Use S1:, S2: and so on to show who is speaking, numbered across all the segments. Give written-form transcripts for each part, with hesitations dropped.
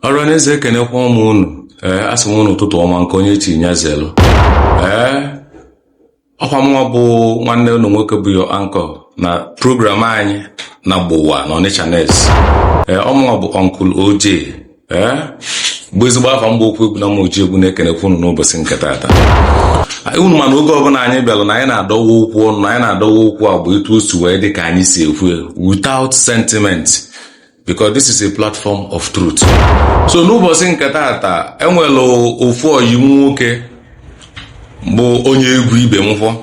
S1: Ọranaeze ekenekwa ụmụ unu asị m unu ụtụtụ ọma nke onye chi nyazelu ọkwa mụnwa bụ nwanne unu nwoke bụ yo anchor na program anyị na gbowa na Onitsha Nest ọmụnwa bụ Uncle OJ bụ ezigbo afa mgbe okwu egwu na mma oji egwu na-ekenekwa unu n'ụbọchị nke taata. Unu mana oge ọbụla anyị bịara na anyị na-adọwa okwu ọnụ na anyị na-adọwa okwu a bụ etu o si wee dị ka anyị si ekwu without sentiment, because this is a platform of truth. So n'ụbọchị nke taata enwere ofu oyi nwoke bụ onye egwu ibe m fọ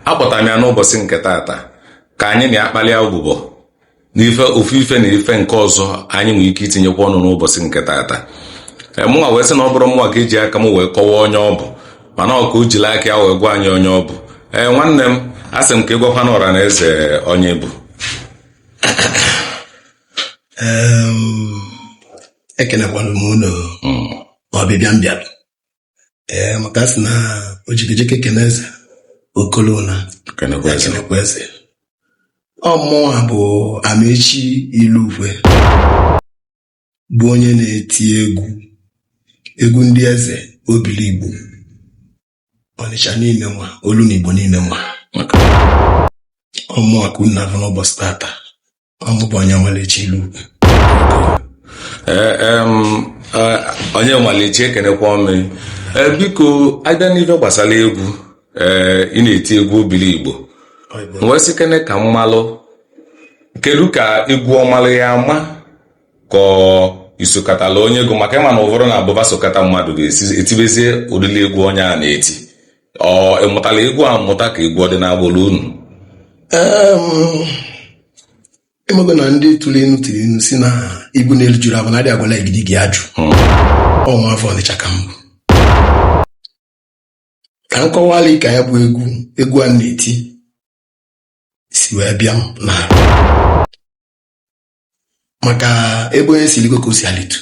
S1: akpọtara m ya n'ụbọchị nke taata ka anyị na-akpalị ụbụbọ n'ife ofu ife na ife nke ọzọ anyị nwere ike itinyekwa ọnụ n'ụbọchị nke taata. Mụnwa wee sị na ọ bụrụ mụnwa ka eji aka m wee kọwaa onye ọ bụ, mana ọ ka o jiri aka ya wee gwa anyị onye ọ bụ. Nwanne m asị m ka ị gwakwa na Ọranaeze onye bụ.
S2: Ekenekwana m unu ọbịbịa m bịara maka sị na ojigijeke Keneze Okolona Kenekwa Eze. Ọmụnwa bụ Amaechi Ilukwe, bụ onye na-eti egwu ndị eze Obiligbo Onitsha niile nwa, olu n'Igbo niile nwa. Ọmụnwa ka unu na-afụ n'ụbọchị tata. Ọmụ bụ onye Amaechi Ilukwe.
S1: Onye Amaechi ekenekwa ọmị. Biko abịa n'ife gbasara egwu ị na-eti egwu Obiligbo, wee sị kene ka mmalụ kedu ka egwu ọmalụ ya ama ka isokatala onye ego, maka ịma na ụfọdụ na abụba sokata mmadụ ga-esi etibezie ụdịrị egwu onye a na-eti. Ịmụtala egwu amụta ka egwu ọdịnala unu?
S2: Ịmago na ndị tụrụ inu tiri inu si na ibu n'elu juru abụ na adị agwala igidi gị ajụ. Ọnwa afọ Ọnịcha ka mbụ ka m kọwala ka ya bụ egwu a na-eti si wee bịa m na maka ebe onye si ligo ka o si alitu.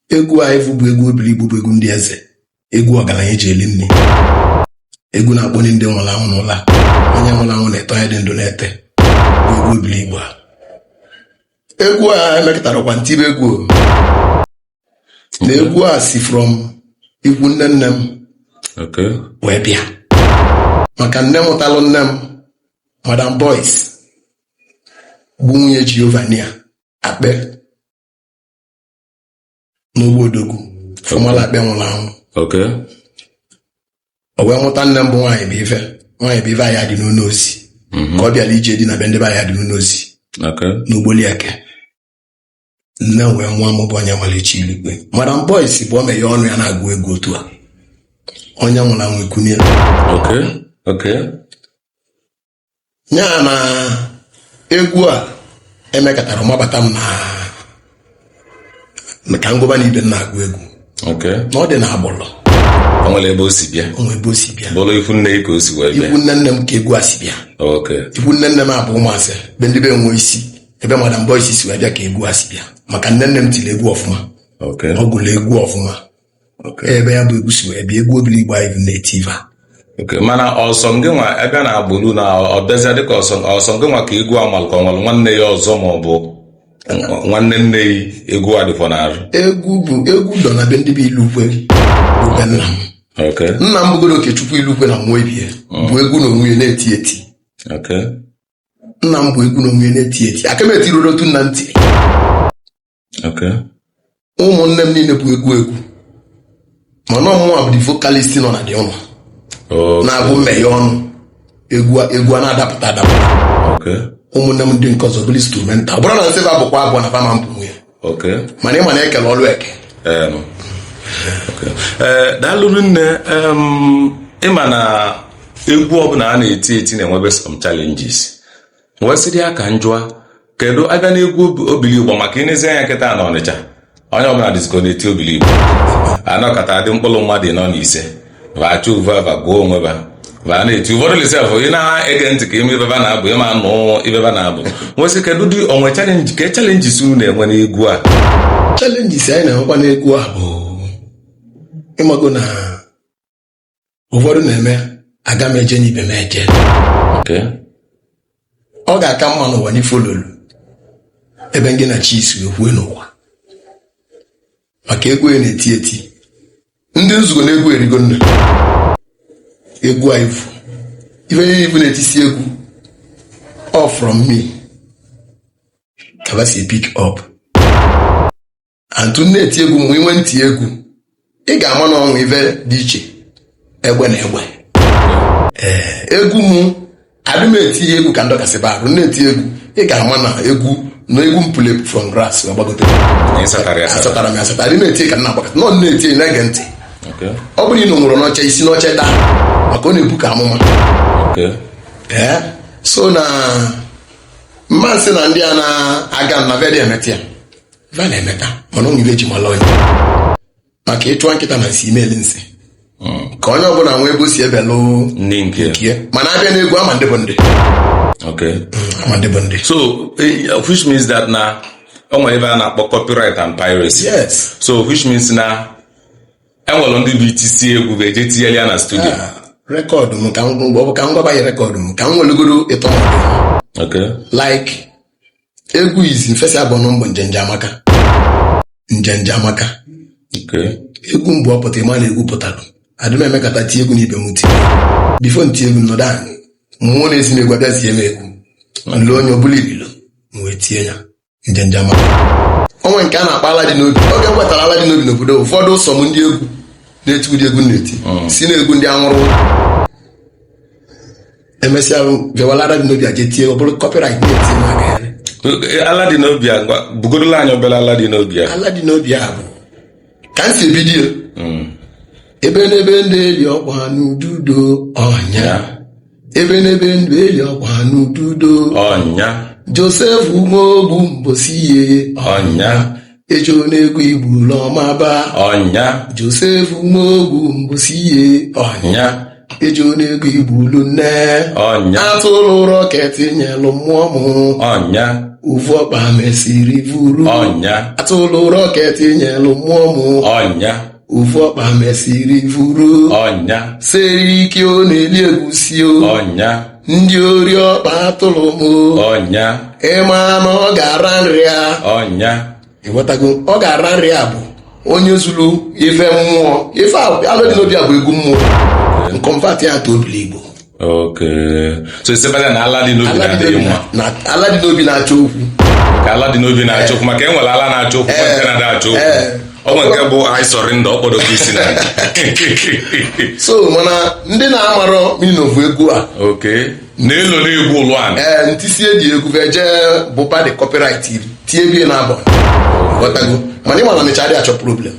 S2: Egwu a evu bụ egwu Obiligbo, bụ egwu ndị eze, egwu ọgaranya eji eli nne, egwu na-akpọnye ndị nwụrụ anwụ n'ụla, onye nwụrụ anwụ na-eto onye dị ndụ na-ete, bụ egwu Obiligbo a. Egwu a emekọtarakwa ntibe egwu na egwu a si from ikwu nne nne m wee bịa, maka nne mụtalụ nne m Madam Boyce bụ nwunye Giovania Akpe n'Ogbo Odogwu fọmala Akpe nwụrụ anwụ. O wee mụta nne m bụ nwaanyị bụ ife ahịa dị n'ụlọ ozi, ka ọ bịara ije dị na be ndị be ahịa dị n'ụlọ ozi n'Ogbolieke. Nne wee nwa m bụ onye Amaechi Ilukwe. Madam Boyce bụ omeghe ọnụ ya na-agụ egwu otu a, onye nwụrụ anwụ ekunye nya na egwu a emekọtara mabata m na ka ngụba na ibe na-agụ egwu na ọ dị na agbụrụ.
S1: Onwere ebe o si bịa? Onwe
S2: ebe o si bịa.
S1: Bụrụ ifu nne ka o si wee bịa?
S2: Ifu nne nne m ka egwu a si bịa. Ifu nne nne m abụ ụmụasị be ndị be nwe isi, ebe Madam Boyce si wee bịa ka egwu a si bịa, maka nne nne m tiri egwu ọfụma, ọ gụrụ egwu ọfụma. Ebe ya bụ egwu si wee bịa, egwu Obiligbo anyị na-eti ife.
S1: Mana ọsọ ngị nwa ebe na agbụrụ na ọbịazịa dịka ọsọ ngị nwa ka egwu amalụ ka ọ nwere nwanne ya ọzọ ma ọ bụ nwanne nne ya egwu adịfọ n'arụ?
S2: Egwu dọ na be ndị be Ilukwe bụ be nna m. Nna m bụgoro Okechukwu Ilukwe na mmụọ ibie bụ egwu na onwe na-eti eti. Nna m bụ egwu na onwe na-eti eti, aka m etiruru otu nna ntị. Ụmụnne m niile bụ egwu mana ọmụnwa bụ the vocalist nọ na dị ụlọ na-abụ mmeghe ọnụ egwu a na-adapụta adapụta. Ụmụnne m ndị nke ọzọ bụrụ instrumental, ọ bụrụ na nsịba bụkwa abụọ na fama mpụ nwunye, mana ịma na ekele ọlụ eke.
S1: Daalụrụ nne. Ịma na egwu ọbụla a na-eti eti na-enwebe some challenges. Wee sịrị ya ka njụa, kedu abịa na egwu Obiligbo, maka ịnezi anya kịta na Ọnịcha onye ọbụla dịziko na-eti Obiligbo anọkọta dị mkpụrụ mmadụ 4-5 vacha uvava gụọ onwe va na-eti ụfọdụ lisef ị na-ege ntị ka ime ibeba na-abụ ịma nụ ibeba na-abụ. Nwesị kedu dị onwe chalenji ka challenges unu na-enwe n'egwu a?
S2: Challenges anyị na-enwekwa n'egwu a bụ ịmago na ụfọdụ na-eme aga m eje n'ibe m eje. Ọ ga-aka mma n'ụwa n'ife olulu ebe ngị na chis wee kwue n'ụwa maka egwu na-eti eti ndị nzugo na egwu erigo nna egwu ivu ife ivu na-etisi egwu all from me kabasi pick up antu na-eti egwu mgbe inwe ntị egwu ị ga-ama na ọnwụ ife dị iche egbe na egbe egwu m adị m eti egwu ka ndọkasị barụ na-eti egwu ị ga-ama na egwu m pụle from grass gbagote asatara m asatara adị na-eti ka nna agbakọta nọ na-eti na-ege ntị ọ bụrụ ị nwụrụ n'ọcha isi n'oche daa maka ọ na-ebu ka amụma so na mmasị na ndị a na-aga na vedi emeta ya va na-emeta mana onwe ibe ji mala onye maka ịchụwa nkịta na nsi imeli nsị ka onye ọbụla nwee ebe o si ebelụ
S1: ndị nke
S2: mana abịa n'egwu ama ndị bụ ndị ama ndị bụ ndị
S1: so which means that na o nwere ebe a na-akpọ copyright and piracy.
S2: Yes.
S1: So which means na enwere ndị bụ itisi egwu bụ eje tinyere ya na studio
S2: rekọdụ m ka m gwaba ya rekọdụ m ka m nwelugoro ịtọ like egwu izi mfesi abụọ mbụ njenje amaka egwu mbụ ọpụta ịma na egwu pụtalụ adị m emekata tie egwu n'ibe m tie bifo nti egwu nnọdụ anyị mmụọ na-esi m egwu abịazie m egwu nle onye ọbụla ibilo m wee tie ya njenje amaka onwe nke a na-akpa ala dị n'obi oge m gwetara ala dị n'obi n'obodo ụfọdụ ụsọ m ndị egwu na-eti ụdị egwu na-eti si na egwu ndị anwụrụ emesịa bịawala ala dị n'obi a jee tie ọ bụrụ copyright na-eti maka ya
S1: ala dị n'obi a bugorola anyị obere ala dị n'obi a
S2: ala dị n'obi a bụ ka m si ebido ebe n'ebe ndị eli ọkwa n'ududo ọnya ebe n'ebe ndị eli ọkwa n'ududo
S1: ọnya
S2: Joseph Umogu mbosi ihe ọnya ejo n'egwu igburu ọmaba
S1: ọnya
S2: Joseph Umogu mbosi ihe ọnya ejo n'egwu igburu nne
S1: ọnya
S2: atụrụ rọket nyelụ mmụọ m
S1: ọnya
S2: uvu ọkpa mesiri vuru
S1: ọnya
S2: atụrụ rọket nyelụ mmụọ m
S1: ọnya
S2: uvu ọkpa mesiri vuru
S1: ọnya
S2: seri ike ọ na-eli egwusi
S1: ọnya
S2: ndị ori ọkpa atụrụ m
S1: ọnya
S2: ịma na ọ ga-ara nri ya
S1: ọnya
S2: ịghọtago ọ ga-ara nri ya bụ onye zuru ife mmụọ ife alụ dị n'obi a bụ egwu mmụọ nkọmfat ya atọ obili Igbo
S1: so isebanya na ala dị n'obi na-adịghị mma
S2: ala dị n'obi na-achọ okwu
S1: ka ala dị n'obi na-achọ okwu maka enwere ala na-achọ okwu nke na-ada achọ okwu ọnwe nke bụ I surrender ọkpọdọ ka isi na
S2: so mana ndị na-amarọ minovu egwu a
S1: na-elo n'egwu ụlọ a
S2: ntisi eji egwu veje bụpa dị copyright tie bie na abọ ghọtago mana ịma na ncha dị achọ problem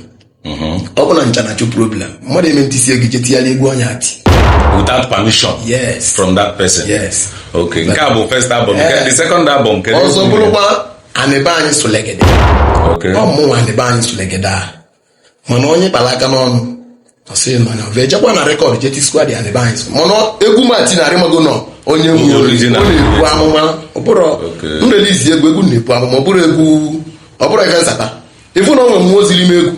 S2: ọ bụ na ncha na-achọ problem mmadụ eme ntisi ego chetiala egwu onye ati
S1: without permission from that person. Nke a bụ first album. The second album
S2: ọzọ bụrụkwa Anịbe anyị Sulegede ọmụnwa Anịbe anyị Sulegede a mana onye kpara aka n'ọnụ ọsị nọ vejekwa na rekọd jeti squad Anịbe anyị mana egwu mati na arịmago nọ onye ọ na-ekwu amụma ọbụrụ nrelizi egwu na-ekwu amụma ọ bụrụ ebe nsata ịfụ na o nwere mmụọ ziri m egwu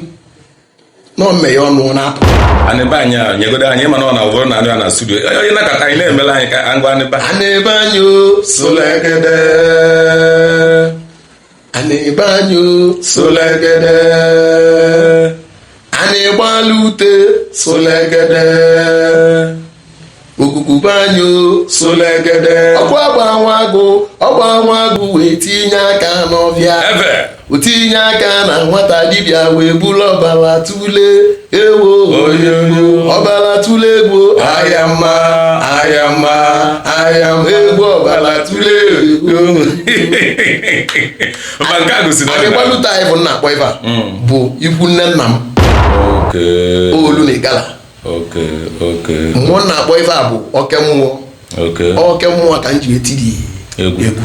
S2: nọ mmeghe ọnụ na-apụ
S1: Anịbe anyị a nyegodo anyị mana ọ na ụbụrụ na anyị na studio onye nakọta anyị na-emela anyị ka ngwa
S2: Anịbe anyị Sulegede Anịbe anyị Sulegede Anịgbalụ ute Sulegede okuku anyị Sulegede ọgba nwa agụ wee tinye aka n'ọbịa o tinye aka na nwata dibịa wee buru ọbara tule ewo ọbara tule egwu ayama egwu ọbara tule Anịgbalụta anyị bụ nna akpọ ife bụ ikwu nne nna m olu na igala mmụọ na-akpọ ife a bụ oke mmụọ ka m ji etiri egwu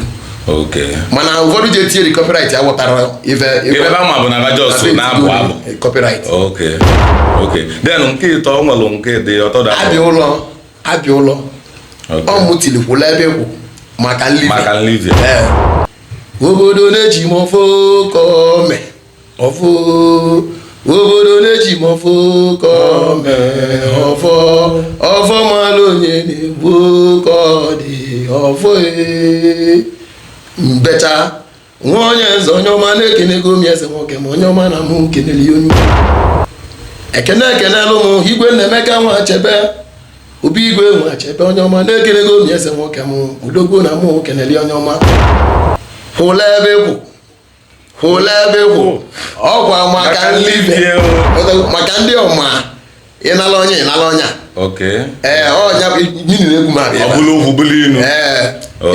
S2: mana ụfọdụ ji etinye copyright ya wụtara ife
S1: ma bụ na Jos na-abụ abụ
S2: copyright
S1: then nke ịtọ nwere nke dị ọtọ
S2: abịa ụlọ ọmụ tilikwula ebe kwụ maka nlivi obodo na-eji m ofokome obodo na-eji m ofokome ọfọ malụ onye na-egbu ka ọ dị ọfọ mbecha nwa onye eze onye ọma na-ekenego m eze nwoke ma onye ọma na mụ kenele ya onye ekenelụ m igwe Nnaemeka nwa Achebe obi igwe nwa Achebe onye ọma na-ekenego m eze nwoke m udogwu na mụ kenele onye ọma hụla ebe kwụ ọkwa maka ndị ọma ịnala ọnya ọnya miniri egwu m abịa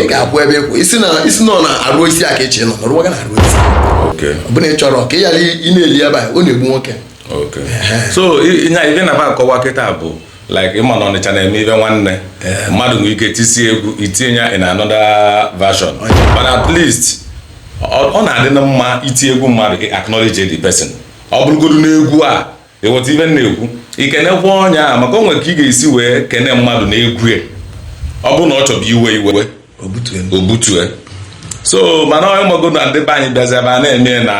S2: ị ga-abụ ebe kwụ isi nọ na arụ isi aka echi nọ nọrọ na arụ isi ọ bụla ị chọrọ ka ị ghara ị na-eli ebe a ọ na-egbu nwoke
S1: so ife na akọwa kịta bụ like ịma na Ọnịcha na-eme ife nwanne mmadụ nwere ike tisi egwu itinye ya in another version but at least ọ na-adị na mma iti egwu mmadụ acknowledge the person ọ bụrụgodu n'egwu a eweta ife na-ekwu ikenekwa ọnya maka onwe ka ị ga-esi wee kene mmadụ na egwu ya ọ bụ na ọ chọbụ iwe obutue so mana onye magodu na ndị be anyị bịazi ebe a na-eme na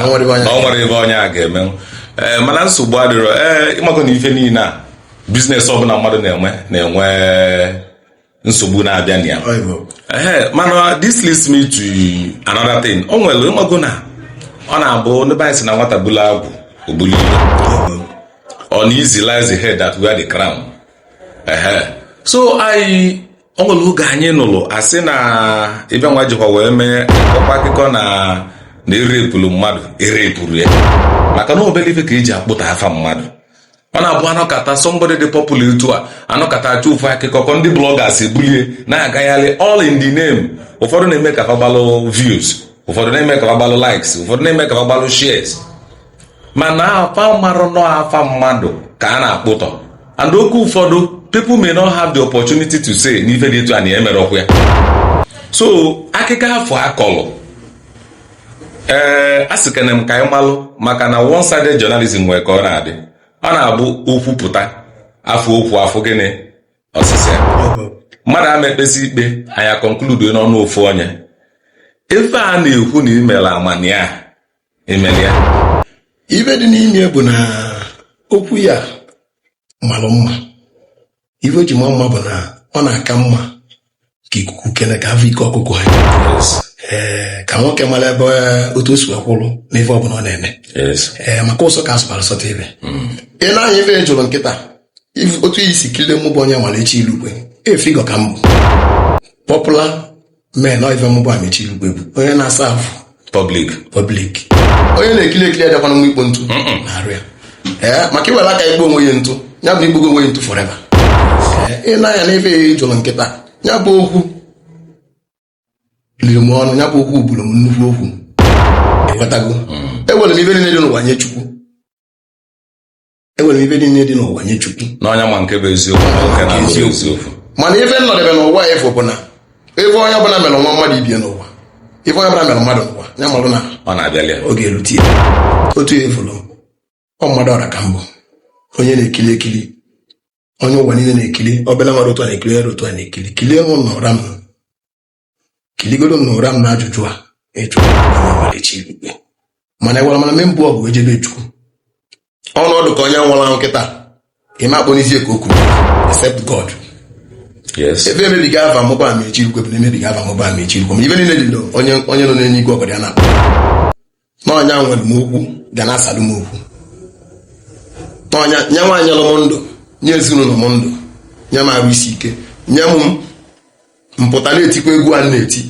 S1: ọ nwere ebe onye a ga-eme mana nsogbu adịrọ ịmago na ife niile a biznes ọbụla mmadụ na-enwe nsogbu na-abịa na ya mana this leads me to another thing o nwere ịmago na ọ na-abụ ndị be anyị si na nwata bulu agwụ obulu ibe on easy lies the head that wear the crown so o nwere oge anyị nụrụ asị na ibe nwa jikwa wee mee ọkwa akụkọ na erepụrụ mmadụ erepụrụ ya maka na obere ife ka eji akpụta afa mmadụ ọ na-abụ anọkata somebody dị popular etu a anọkata achọ ofu akụkọ ndị bloggers ebulie na-agagharị all in the name ụfọdụ na-eme ka fabalụ views ụfọdụ na-eme ka fabalụ likes ụfọdụ na-eme ka fabalụ shares mana afa marụ nọ afa mmadụ ka a na-akpụtọ and oke ụfọdụ people may not have the opportunity to say n'ife dị etu a na-emere ọkwa ya so akụkọ afọ akọlụ a sị kene m ka anyị malụ maka na one-sided journalism nwere ka ọ na-adị ọ na-abụ okwu pụta afọ gịnị ọsịsị mmadụ ama ekpesi ikpe anya conclude n'ọnụ ofu onye ife a na-ekwu na imere amani ya emere ya
S2: ibe dị n'ime bụ na okwu ya malụ mma ife o ji ma mma bụ na ọ na-aka mma ka ikuku kene ka afọ ike ọkụkụ ha ka nwoke mara ebe otu o si akwụrụ n'ife ọbụla ọ na-eme maka ụsọ ka asụbara sọta ebe ị na-anya ife jụrụ nkịta otu iyi si kilie mụbụ onye nwalechi ilugwe efigo ka mbụ popular men ife mụbụ amechi ilugwe bụ onye na-asa afụ public onye na-ekili ekili adakwana nwa ikpo ntụ na-arụ ya maka iwere aka ikpo onwe ya ntụ ya bụ igbogo onwe ya ntụ forever ị na-anya na ife jụrụ nkịta ya bụ okwu liri m ọnụ ya bụ okwu buru m nnukwu okwu ịghọtago ewere m ibe niile dị n'ụwa nye Chukwu
S1: n'ọnya ma nke bụ eziokwu
S2: mana ife nnọdebe n'ụwa efu bụ na ebe onye ọbụla mere nwa mmadụ ibie n'ụwa ife onye ọbụla mere mmadụ n'ụwa ya marụ na
S1: ọ na-abịalị
S2: oge erute ya otu efulu ọ mmadụ ọra ka mbụ onye na-ekili ekili onye ụwa niile na-ekili obele nwere otu a na-ekili ere otu a na-ekili kilie m n'ụra m kiligodo m n'ụra m na ajụjụ a ịchụrụ ọmalichi ikpe mana ewere mana me mbụ ọgụ ejebe Chukwu ọnọdụ ka onye nwụrụ ahụ nkịta ime akpọ n'isi ka okwu except God ebe emebiga ava mụba amechi ikwe bụ na emebiga ava mụba amechi ikwe ma ibe niile dị onye nọ n'enye igwe ọgọdị ya na-akpọ n'ọnya nwere m okwu ga na-asalụ m okwu n'ọnya nye nwaanyị lụ m ndụ nye ezinụlọ m ndụ nye m arụ isi ike nye m mpụta na-etikwa egwu a na-eti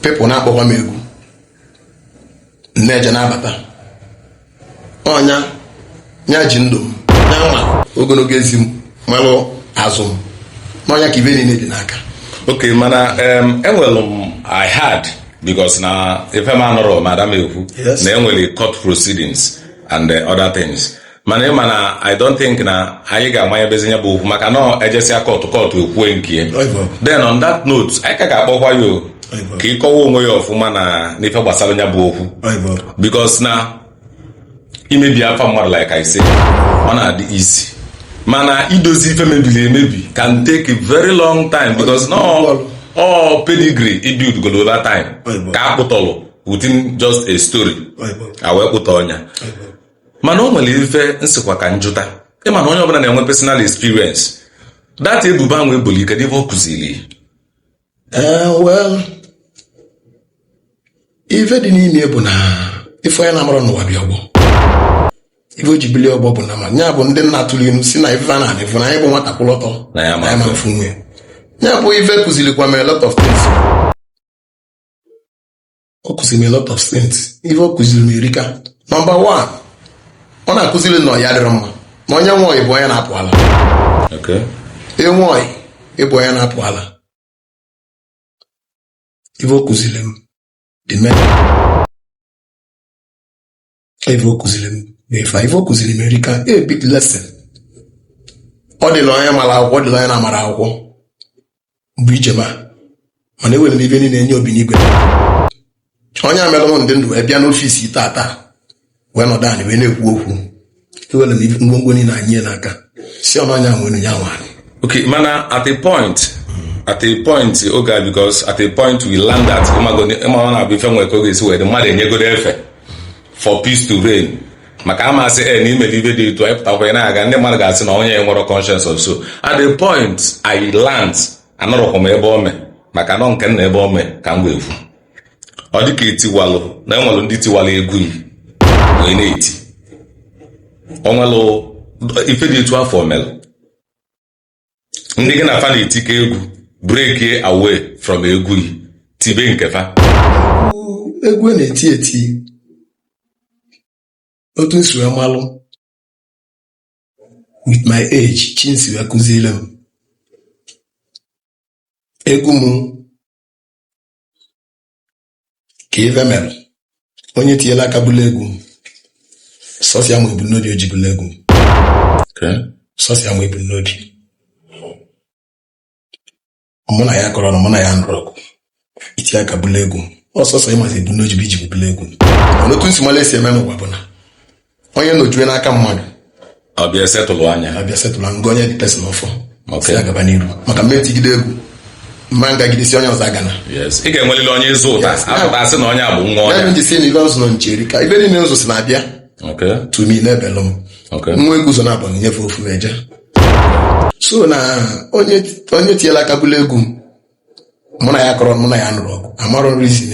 S2: pepụ na-akpọkwa m egwu nneje na-abata ọnya nya ji ndụ m nya mma ogologo ezi m malụ azụ m n'ọnya ka ibe niile dị n'aka
S1: okay mana enwere m I had because na ife m anọrọ madam ekwu na enwere court proceedings and other things mana ịmana I don't think na anyị ga-amanye bezinye bụ okwu maka na ejesịa kọtụ ekwue nke then on that note anyị ka ga-akpọkwa ya ka ịkọwa onwe ya ọfụma na n'ife gbasara ya bụ okwu because na imebi afa mmadụ like I say ọ na-adị easy mana idozi ife mebiri emebi can take a very long time because no all pedigree i build go over time ka akpụtọlụ within just a story wee kpụta ọnya mana o nwere ife nsikwa ka njụta ịma na onye ọbụla na-enwe personal experience that ebubo ahụ ebuli ike dịbe ọ kụziri
S2: well ife dị n'ime bụ na ife onye na-amara n'ụwa bịa ọgbọ ife o ji bilie ọgbọ bụ na ma nya bụ ndị nna tụrụ inu si na ife a na-anị fụ na anyị bụ nwata kwụlọtọ
S1: na ya
S2: ma mfu nwe nya bụ ife kụzirikwa m a lot of things. O kụziri m a lot of things. Ife o kụziri m erika. Number 1, ọ na-akụziri na ọya dịrị mma na onye nwe ọyị bụ onye na-apụ ala. Enwe ọyị ịbụ onye na-apụ ala. Ife o kụziri m dị mee. Ife o kụziri m bụ ife o kụziri m erika. A big lesson. Ọ dịla onye mara akwụkwọ, ọ dịla onye na-amara akwụkwọ bụ ije mana ewere m ibe niile enye obi n'igwe. Onye amelụ m ndị ndụ wee bịa n'ọfisi taa wee nọdụ anyị wee na-ekwu okwu. Ewere m ngwongwo niile anyị n'aka si ọnanya nwere ya nwa.
S1: Okay, mana at a point oge because at a point we learn that ịma na abụ ife nwere ka oge esi wee dị mmadụ enyegoro efe for peace to reign. Maka amasị na imere ibe dị etu anyị pụtakwa na-aga ndị mmadụ ga-asị na onye nwere conscience of so. At the point I learned anọrọkwa m ebe ome maka nọ nke nna ebe ome ka m wee kwu. Ọ dịka etiwalụ na enwelụ ndị tiwalụ egwu wee na-eti onwelụ ife dị etu afọ melụ ndị gị na fa na-eti ka egwu break away from egwu tibe nke fa
S2: egwu na-eti otu nsi wee malụ with my age chinsi wee kụziele m egwu m ka ife mere onye tinyela aka bụla egwu sọsịa ma ebumnobi o ji bụla egwu sọsịa ma ebumnobi mụ na ya kọrọ na mụ na ya nụrụ ọgụ itinye aka bụla egwu ọsọsọ ịmazi ebumnobi bụ iji bụla egwu. Otu nsi mala esi eme n'ụwa bụ na onye nojue n'aka mmadụ
S1: ọbịa setụlụ anya
S2: ngwa onye dị pesin ọfọ si agaba n'iru maka mmetigide egwu mma ngagidesi onye ọzọ agana.
S1: Yes, ị ga-enwelile onye ịzụ ụta apụta asị na onye a bụ nwa onye.
S2: Ya njisi na ife nzụ nọ ncheri ka ibe niile nzụ si na-abịa tumi n'ebelụ m nwa egwu zo na-abụ nyefe ofu meje so na onye tinyela aka bụla egwu mụ na ya kọrọ mụ na ya nụrụ ọgụ amarọ nrizi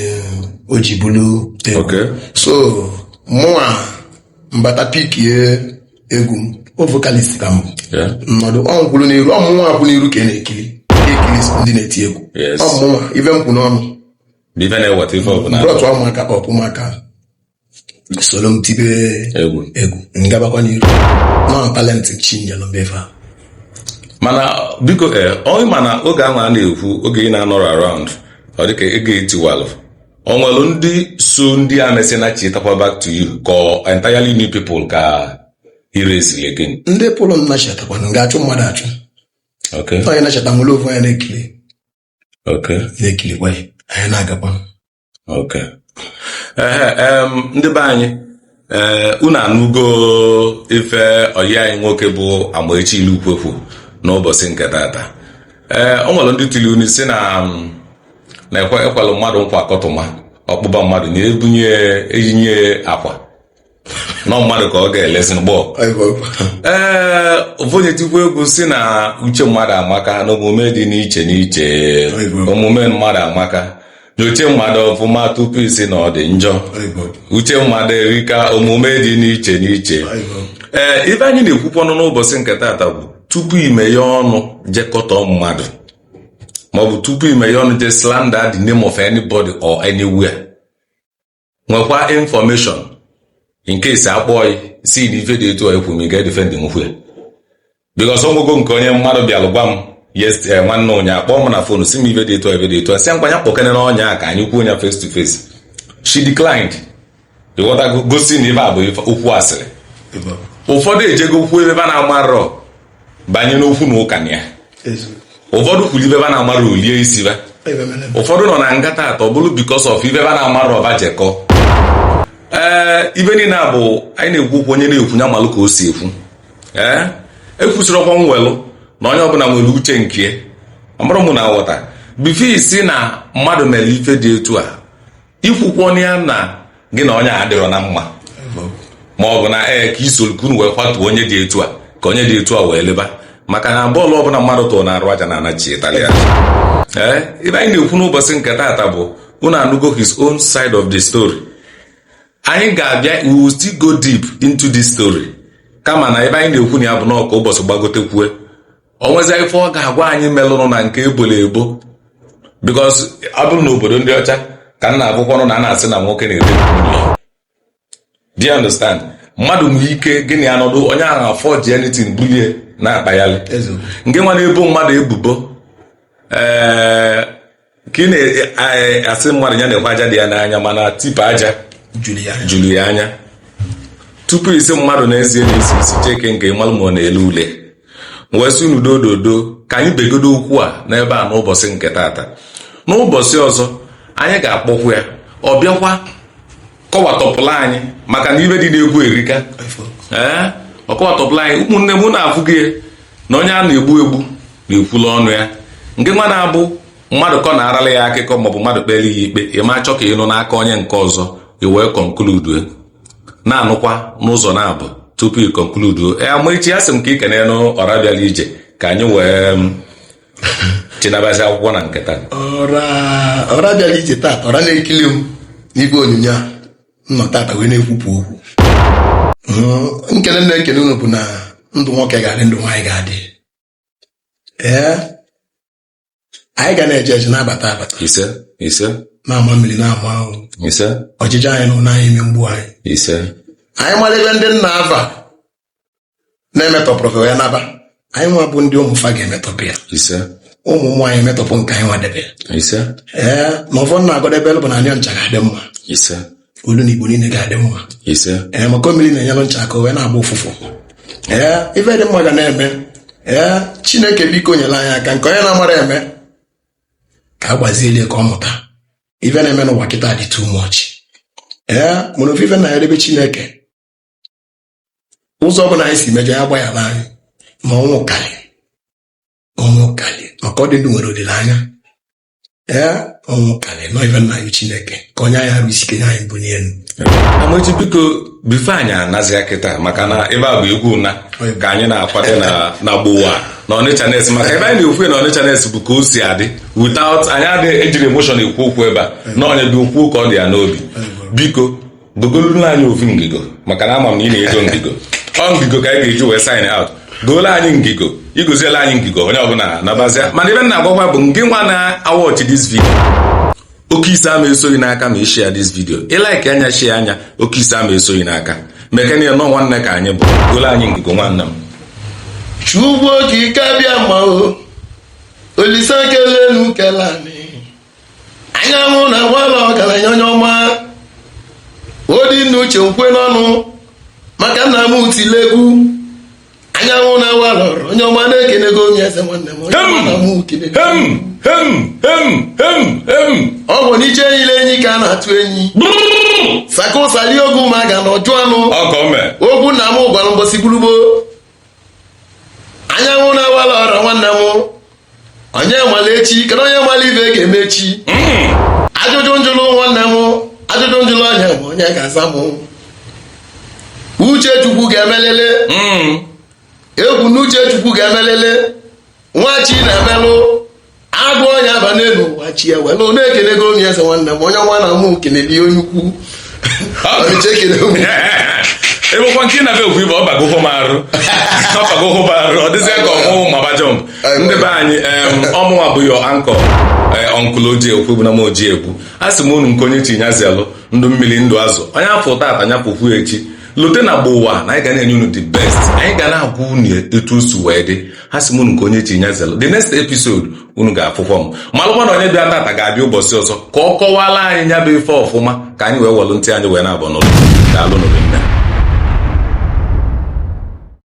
S2: o ji bụlụ egwu. So mụnwa mbata pikie egwu m o vokalist ka m nnọdụ ọnkwụrụ n'iru ọmụnwa akwụ n'iru ka na-ekili ndị na-eti egwu ọmụnwa ife m kwụ n'ọnụ brọtụ ụmụaka solo m tibe egwu ngabakwa n'iru nọ talent chinyelụ mbefe.
S1: Mana biko onye mana oge ahụ a na-ekwu oge ị na-anọrọ around ọ dịka ego etiwalụ onwelu ndị so ndị a mesị na chitakwa back to you ka entirely new people ka irezi again.
S2: Ndị pụlụ nna chetakwa na ga-achụ mmadụ achụ. Onye na-cheta nwere ofu onye na-ekili kwa anyị na-agakwa.
S1: Ndị be anyị unu anụgo ife ọyị anyị nwoke bụ Amaechi Ilukwekwu n'ụbọchị nke tata. O nwere ndị tili unu si na ekwelụ mmadụ nkwa akọtụma ọkpụba mmadụ na-ebunye eyinye akwa nọ mmadụ ka ọ ga-elezi gbọọ. Onye tikwa egwu si na uche mmadụ amaka na omume dị n'iche n'iche omume mmadụ amaka nyoche mmadụ ọfụma tupu isi na ọ dị njọ uche mmadụ erika omume dị n'iche n'iche. Ife anyị na-ekwukwu ọnụ n'ụbọchị nke tata bụ tupu imeghe ọnụ jekọtọ mmadụ maọbụ tupu imeghe ọnụ je slander the name of anybody or anywhere nwekwa information in case akpọghị si na ife dị etu ekwu m ga defend nwukwe because ọgwụgwọ nke onye mmadụ bịalụ gwa m nwanne onye akpọ m na fonu si m ife dị etu si nkwanya kpọkene na ọnya ka anyị kwuo onye face to face. She declined. Ịghọtago gosi na ife a bụ okwu asịrị. Ụfọdụ ejego okwu ebe a na-amarọ banye n'okwu na ụka na ya. Ụfọdụ kwuru ibe na amara olie isi ba. Ụfọdụ nọ na ngata atọ bụrụ because of ibe na amara ọba jekọ. Ibe niile bụ anyị na-ekwu okwu onye na-ekwu nya malụ ka o si ekwu. Ekwusịrị ọkwa nwelụ na onye ọbụla nwere uche nke amara mụ na aghọta bifo isi na mmadụ mere ife dị etu a ikwukwo ya na gị na onye adịrọ na mma ma ọ bụ na ka isolukunu wee kwatuo onye dị etu a ka onye dị etu a wee leba maka na bọọlụ ọbụla mmadụ tụrụ na arụ aja na anachi Italia. Ibe anyị na-ekwu n'ụbọchị nke tata bụ unu anụgo his own side of the story. Anyị ga-abịa, we will still go deep into this story. Kama na ebe anyị na-ekwu na ya bụ n'ọka ụbọchị gbagotekwue, o nwezi ife ọ ga-agwa anyị melụrụ na nke ebola ebo, because ọ bụrụ na obodo ndị ọcha ka m na-abụkwanụ na a na-asị na nwoke na-ebe nwunye. Do you understand? Mmadụ nwere ike gịnị anọdụ onye ahụ afọ ji anything bulie na-akpaghalị nke nwa na-ebo mmadụ ebubo ka ị na-asị mmadụ ya na-ekwe aja dị ya n'anya mana tipu aja juru ya anya tupu isi mmadụ na-ezie n'isi isi cheke nke ịmalụ ma ọ na-ele ule wesị unu dododo ka anyị begodo okwu a n'ebe a n'ụbọchị nke tata. N'ụbọchị ọzọ anyị ga-akpọkwu ya ọ bịakwa kọwatọpụla anyị maka na ibe dị n'egwu erika ọ kọwatọpụla anyị. Ụmụnne m na-afụ gị na onye a na-egbu egbu na-ekwula ọnụ ya nke nwa na-abụ mmadụ kọ na-arala ya akụkọ maọbụ mmadụ kpere ya ikpe ịma chọ ka ịnụ n'aka onye nke ọzọ iwee konkluduo na-anụkwa n'ụzọ na-abụ tupu ị konkluduo. Amaechi ya sị m ka ị kene n'ọra bịala ije ka anyị wee chinabazi akwụkwọ na nketa.
S2: Ọra bịala ije tata, ọra na-ekili m n'igwe onyonyo a nnọ tata wee na-ekwupụ okwu. Nkene na-ekene unu bụ na ndụ nwoke ga-adị, ndụ nwaanyị ga-adị. Anyị ga na-eje eje na-abata abata
S1: ise
S2: na-ama mmiri na-ama ahụ ọchịchị anyị nọ n'anyị ime mgbu anyị anyị mara ebe ndị nna ava na-emetọpụrụ ya naba. Anyị nwa bụ ndị ụmụfa ga-emetọpụ ya, ụmụ nwaanyị emetọpụ nke anyị nwadebe na ụfọdụ na-agọdebe bụ na anya ncha ga-adị mma, olu na igbo niile ga-adị mma maka mmiri na-enyelụ ncha aka wee na-agba ụfụfụ. Ife dị mma ga na-eme. Chineke biko nyere anyị aka nke onye na-amara eme ka a gbaziele ka ọ mụta. Ife na-eme n'ụwa kịta dị too much. Mụrụ ofufe na erebe Chineke ụzọ ọbụla anyị si mejọ ya gbaghara anyị ma ọnwụ kali maka ọ dị ndụ nwere olileanya. Ọnwụ kali nọ ife na anyị Chineke ka onye anyị arụ isi kenye anyị bụ n'elu.
S1: Amaechi biko bifo anyị anazịa kịta maka na ebe a bụ egwu na ka anyị na-akwado na gbowa na Onitsha Nest, maka ebe anyị na-ekwu na Onitsha Nest bụ ka o si adị without anyị adịghị ejiri emotion ekwu okwu ebe a na onye dị okwu ka ọ dị ya n'obi. Biko gogoluru anyị ofu ngigo maka na ama m na ị na-ego ngigo. Ọ ngigo ka anyị ga-eji wee sign out. Goolu anyị ngigo, igoziela anyị ngigo onye ọbụla nabazịa. Mana ebe m na-agwakwa bụ nke nwa na-awọchi this video, oke ise ama esoghị n'aka ma ishare this video. Ịlaiki anya share anya, oke ise ama esoghị n'aka. Mekania nọ nwanne ka anyị bụ. Goolu anyị ngigo nwanne m.
S2: Chukwu okike bịa ma o Olise kelenu kelani anyanwụ na nwala ọgaranya onye ọma odi n'uche nkwe n'ọnụ maka nna m utile egwu anyanwụ na nwala onye ọma na-ekenego onye eze nwanne m onye ọma na m utile ọ bụ n'iche enyile enyi ka a na-atụ enyi saka ụsali ogu ma ga na ọjụ anụ ogwu nna m gwara mbosi gburugbo anyanwụ na-awala ọra nwanne m onye mala echi kedu onye mala ibe ga-emechi ajụjụ njụlụ nwanne m ajụjụ njụlụ onye m onye ga-aza m uche Chukwu ga-emelele egwu na uche Chukwu ga-emelele nwachi na-emelụ agụ onye aba n'elu ụwa chi ya welụ na-ekenego onye eze nwanne m onye nwa na mụ keneli onye ukwu
S1: ebekwa nke na-abịa okwu ibe ọ bagoho m arụ ọ dịzịa ka ọmụmụ maba jọmp ndị be anyị ọmụnwa bụ yo ankọ ọnkụl Oji ekwu bụ na m Oji ekwu a sị m unu nke onye tinyazialụ ndụ mmiri ndụ azụ onye afọ tata anya pụkwu echi lute na gbowa na anyị ga na-enye unu the best. Anyị ga na-agwa unu etu osu wee dị. Ha sị m unu nke onye tinyazialụ the next episode unu ga-afụkwa m malụkwa na onye bịa tata ga-abịa ụbọchị ọzọ ka ọ kọwala anyị nya bụ ife ọfụma ka anyị wee welụ ntị anyị wee na-abụ n'ụlọ. Daalụ n'oge nne.